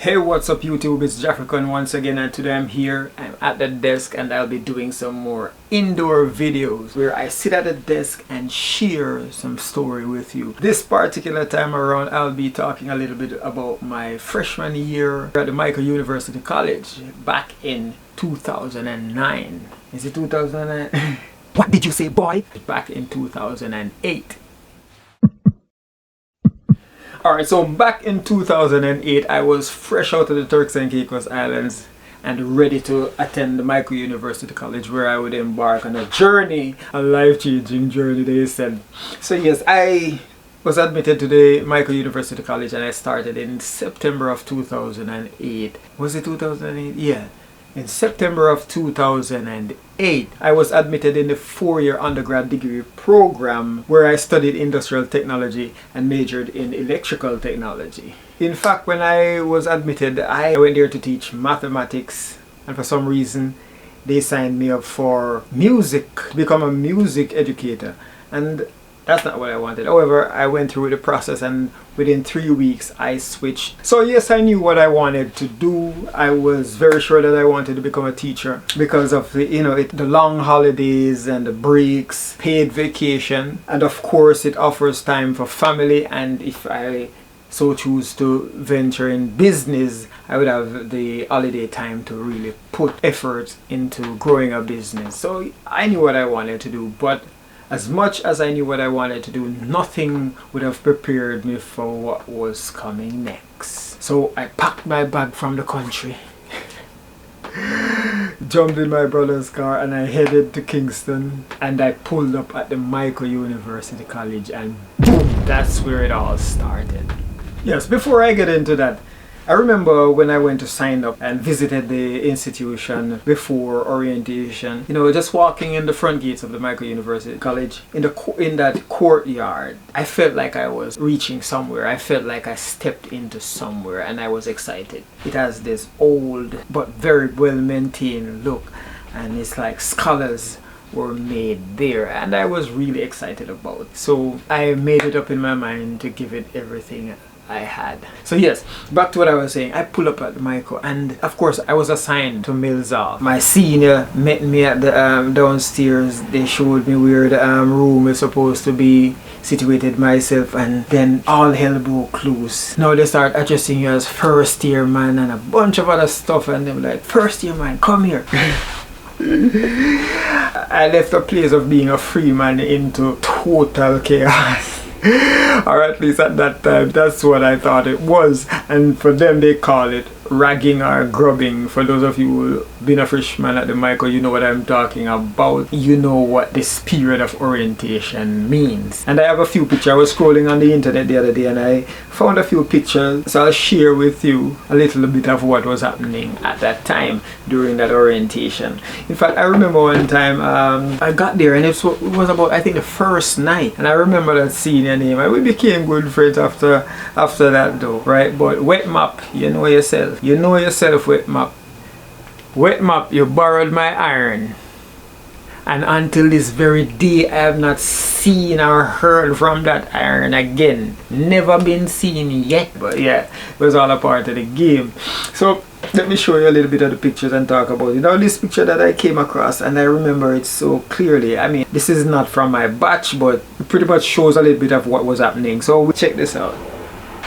Hey, what's up YouTube? It's Jafricon once again, and today I'm here. I'm at the desk and I'll be doing some more indoor videos where I sit at the desk and share some story with you. This particular time around I'll be talking a little bit about my freshman year at the Michael University College back in 2009. Is it 2009? What did you say, boy? Back in 2008. Alright, so back in 2008, I was fresh out of the Turks and Caicos Islands and ready to attend the Michael University College, where I would embark on a journey, a life-changing journey, they said. So yes, I was admitted to the Michael University College and I started in September of 2008. Was it 2008? Yeah. In September of 2008, I was admitted in the four-year undergrad degree program where I studied industrial technology and majored in electrical technology. In fact, when I was admitted, I went there to teach mathematics, and for some reason, they signed me up for music, to become a music educator. And that's not what I wanted. However, I went through the process and within 3 weeks I switched. So yes, I knew what I wanted to do. I was very sure that I wanted to become a teacher because of the long holidays and the breaks, paid vacation, and of course it offers time for family, and if I so choose to venture in business, I would have the holiday time to really put effort into growing a business. So I knew what I wanted to do, but as much as I knew what I wanted to do, nothing would have prepared me for what was coming next. So I packed my bag from the country, jumped in my brother's car, and I headed to Kingston, and I pulled up at the Michael University College, and boom, that's where it all started. Yes, before I get into that, I remember when I went to sign up and visited the institution before orientation, just walking in the front gates of the Michael University College, in that courtyard, I felt like I was reaching somewhere. I felt like I stepped into somewhere, and I was excited. It has this old but very well maintained look, and it's like scholars were made there, and I was really excited about it. So I made it up in my mind to give it everything I had. So yes, back to what I was saying. I pull up at the Michael, and of course I was assigned to Millsall. My senior met me at the downstairs. They showed me where the room is supposed to be situated, myself, and then all hell broke loose. Now they start addressing you as first year man and a bunch of other stuff, and they're like, first year man, come here. I left a place of being a free man into total chaos. Or at least at that time, that's what I thought it was. And for them, they call it ragging or grubbing. For those of you who've been a freshman at the Michael, you know what I'm talking about. You know what this period of orientation means. And I have a few pictures. I was scrolling on the internet the other day and I found a few pictures. So I'll share with you a little bit of what was happening at that time during that orientation. In fact, I remember one time I got there, and it was about, I think, the first night. And I remember that senior name. And we became good friends after that though, right? But Wet Map, you know yourself. You know yourself, Wet Map. Wet Map, you borrowed my iron. And until this very day, I have not seen or heard from that iron again. Never been seen yet. But yeah, it was all a part of the game. So let me show you a little bit of the pictures and talk about it. Now, this picture that I came across, and I remember it so clearly. I mean, this is not from my batch, but it pretty much shows a little bit of what was happening. So check this out.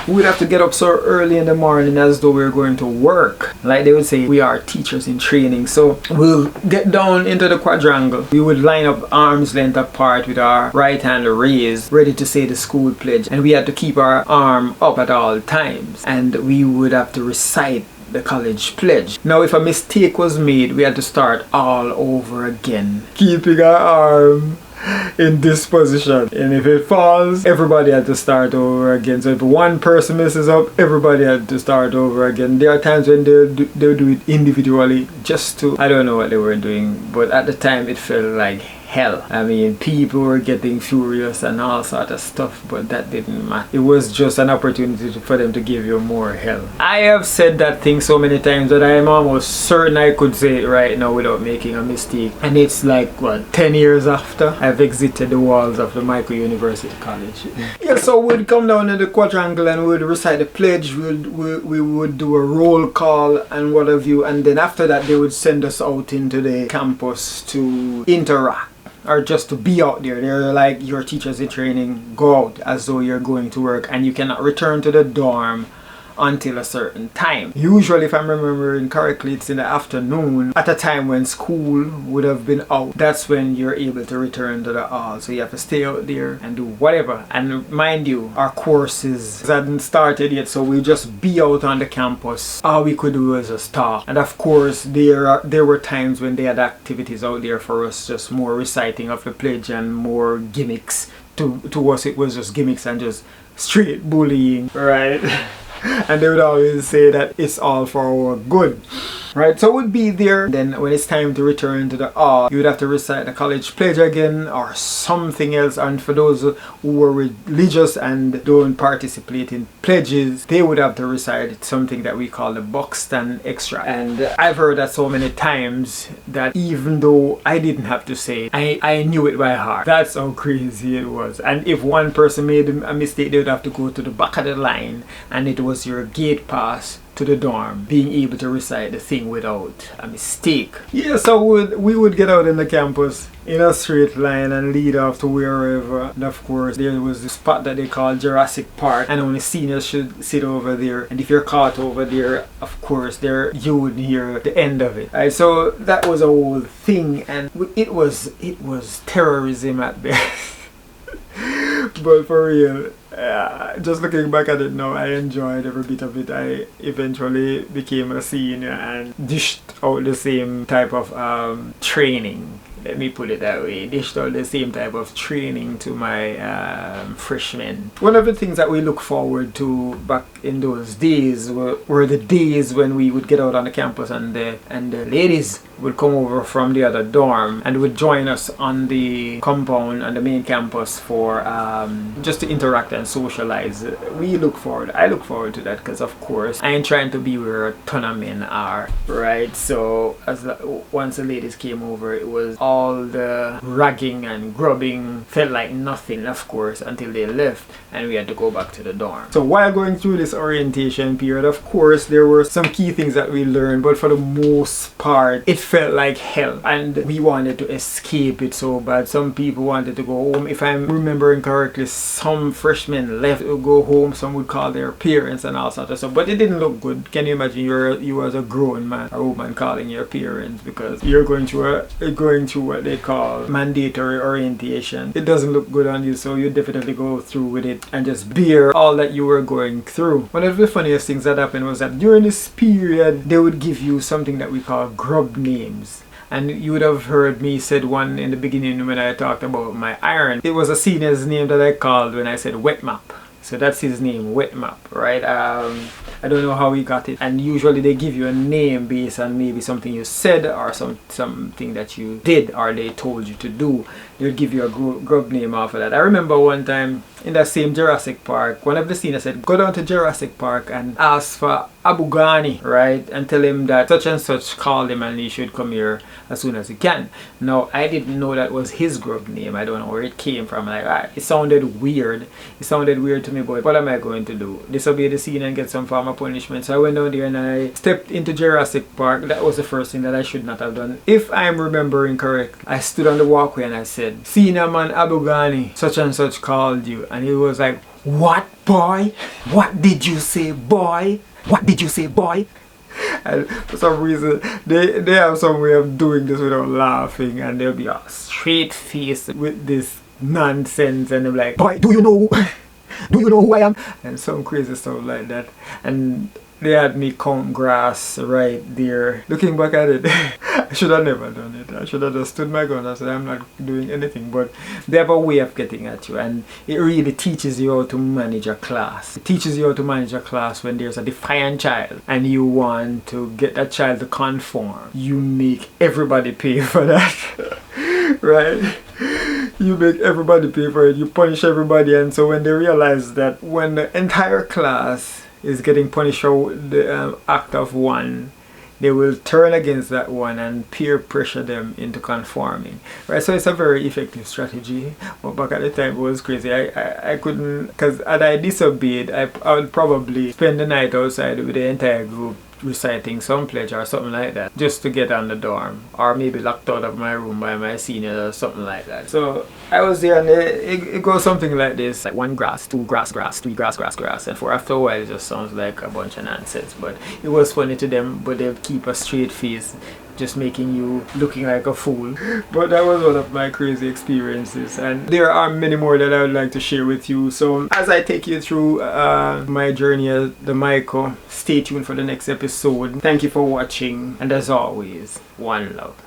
We would have to get up so early in the morning as though we were going to work. Like they would say, we are teachers in training. So we'll get down into the quadrangle. We would line up arms length apart with our right hand raised, ready to say the school pledge. And we had to keep our arm up at all times. And we would have to recite the college pledge. Now, if a mistake was made, we had to start all over again, keeping our arm in this position, and if it falls, everybody had to start over again. So if one person messes up, everybody had to start over again. There are times when they'll do it individually just to, I don't know what they were doing, but at the time it felt like hell. I mean, people were getting furious and all sort of stuff, but that didn't matter. It was just an opportunity for them to give you more hell. I have said that thing so many times that I am almost certain I could say it right now without making a mistake. And it's like, what, 10 years after I've exited the walls of the Michael University College. Yeah, so we'd come down in the quadrangle and we'd recite the pledge, we would do a roll call and what have you, and then after that they would send us out into the campus to interact or just to be out there. They're like, your teachers in training, go out as though you're going to work and you cannot return to the dorm until a certain time. Usually, if I'm remembering correctly, it's in the afternoon at a time when school would have been out. That's when you're able to return to the hall. So you have to stay out there and do whatever. And mind you, our courses hadn't started yet, so we just be out on the campus. All we could do was just talk. And of course, there were times when they had activities out there for us, just more reciting of the pledge and more gimmicks. To us, it was just gimmicks and just straight bullying, right? And they would always say that it's all for our good, right? So we'd be there. Then when it's time to return to the hall, you would have to recite the college pledge again or something else. And for those who were religious and don't participate in pledges, they would have to recite something that we call the Buxton Extra. And I've heard that so many times that even though I didn't have to say it, I knew it by heart. That's how crazy it was. And if one person made a mistake, they would have to go to the back of the line, and it was your gate pass to the dorm, being able to recite the thing without a mistake. Yeah, so we would get out in the campus in a straight line and lead off to wherever. And of course, there was the spot that they call Jurassic Park, and only seniors should sit over there. And if you're caught over there, of course, you would hear the end of it. Right, so that was a whole thing, and it was terrorism at best. But for real, just looking back at it now, I enjoyed every bit of it. I eventually became a senior and dished out the same type of training. Let me put it that way. Dished out the same type of training to my freshmen. One of the things that we look forward to back in those days were the days when we would get out on the campus and the ladies would come over from the other dorm and would join us on the compound on the main campus for just to interact and socialize. I look forward to that because of course I ain't trying to be where a ton of men are, right? So once the ladies came over, it was all the ragging and grubbing felt like nothing, of course, until they left and we had to go back to the dorm. So while going through this orientation period, of course there were some key things that we learned, but for the most part it felt like hell and we wanted to escape it so bad. Some people wanted to go home. If I'm remembering correctly, some freshmen left to go home. Some would call their parents and all sorts of stuff, but it didn't look good. Can you imagine you as a grown man or woman calling your parents because you're going through what they call mandatory orientation? It doesn't look good on you, so you definitely go through with it and just bear all that you were going through. One of the funniest things that happened was that during this period they would give you something that we call grub names. And you would have heard me said one in the beginning when I talked about my iron. It was a senior's name that I called when I said Wet Map. So that's his name, Wet Map, right? I don't know how he got it. And usually they give you a name based on maybe something you said or something that you did or they told you to do. They would give you a grub name off of that. I remember one time in that same Jurassic Park, one of the seniors said, go down to Jurassic Park and ask for Abu Ghani, right? And tell him that such and such called him and he should come here as soon as he can. Now, I didn't know that was his grub name. I don't know where it came from. Like, it sounded weird. It sounded weird to me, but what am I going to do? Disobey the scene and get some form of punishment. So I went down there and I stepped into Jurassic Park. That was the first thing that I should not have done. If I'm remembering correctly, I stood on the walkway and I said, Senior man Abu Ghani, such and such called you. And he was like, what, boy? What did you say, boy? What did you say, boy? And for some reason, they have some way of doing this without laughing, and they'll be all straight faced with this nonsense, and they're like, boy, do you know who I am? And some crazy stuff like that. And they had me count grass right there. Looking back at it, I should have never done it. I should have just stood my ground and said, I'm not doing anything. But they have a way of getting at you, and it really teaches you how to manage a class. It teaches you how to manage a class when there's a defiant child and you want to get that child to conform. You make everybody pay for that. right? You make everybody pay for it, you punish everybody, and so when they realize that when the entire class is getting punished for the act of one, they will turn against that one and peer pressure them into conforming, right? So it's a very effective strategy. But back at the time it was crazy. I couldn't, because had I disobeyed, I would probably spend the night outside with the entire group reciting some pledge or something like that, just to get on the dorm, or maybe locked out of my room by my seniors or something like that. So I was there, and it goes something like this: like 1 grass, 2 grass, 3 grass, and for after a while it just sounds like a bunch of nonsense. But it was funny to them, but they keep a straight face, just making you looking like a fool. But that was one of my crazy experiences, and there are many more that I would like to share with you. So as I take you through my journey as the Maiko, stay tuned for the next episode. Thank you for watching, and as always, one love.